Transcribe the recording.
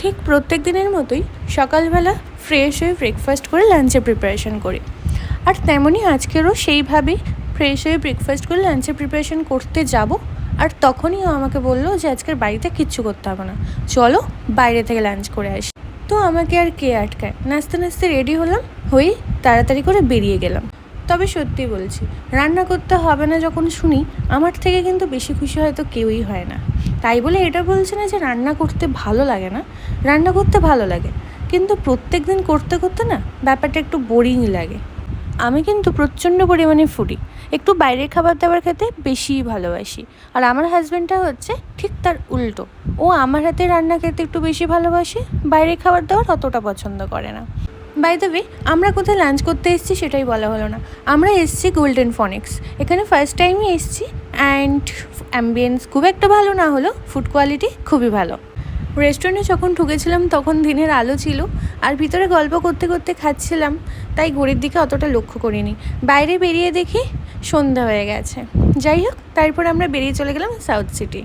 ঠিক প্রত্যেক দিনের মতোই সকালবেলা ফ্রেশ হয়ে ব্রেকফাস্ট করে লাঞ্চের প্রিপারেশন করি। আর তেমনই আজকেরও সেইভাবেই ফ্রেশ হয়ে ব্রেকফাস্ট করে লাঞ্চের প্রিপারেশন করতে যাব। আর তখনই ও আমাকে বললো যে আজকের বাড়িতে কিচ্ছু করতে হবে না, চলো বাইরে থেকে লাঞ্চ করে আসি। তো আমাকে আর কে আটকায়, নাচতে নাচতে রেডি হলাম, হয়েই তাড়াতাড়ি করে বেরিয়ে গেলাম। তবে সত্যি বলছি, রান্না করতে হবে না যখন শুনি, আমার থেকে কিন্তু বেশি খুশি হয়তো কেউই হয় না। তাই বলে এটা বলছে না যে রান্না করতে ভালো লাগে না, রান্না করতে ভালো লাগে, কিন্তু প্রত্যেক দিন করতে করতে না ব্যাপারটা একটু বোরিং লাগে। আমি কিন্তু প্রচণ্ড পরিমাণে ফুডি, একটু বাইরের খাবার দাবার খেতে বেশিই ভালোবাসি। আর আমার হাজব্যান্ডটা হচ্ছে ঠিক তার উল্টো, ও আমার হাতে রান্না খেতে একটু বেশি ভালোবাসে, বাইরের খাবার দাবার অতটা পছন্দ করে না। বাই দ্য ওয়ে, আমরা কোথায় লাঞ্চ করতে এসেছি সেটাই বলা হলো না। আমরা এসেছি গোল্ডেন ফনিক্স, এখানে ফার্স্ট টাইমই এসেছি। অ্যান্ড অ্যাম্বিয়েন্স খুব একটা ভালো না হলেও ফুড কোয়ালিটি খুবই ভালো। রেস্টুরেন্টে যখন ঢুকেছিলাম তখন দিনের আলো ছিল, আর ভিতরে গল্প করতে করতে খাচ্ছিলাম, তাই ঘড়ির দিকে অতটা লক্ষ্য করিনি। বাইরে বেরিয়ে দেখি সন্ধ্যা হয়ে গেছে। যাই হোক, তারপর আমরা বেরিয়ে চলে গেলাম সাউথ সিটি।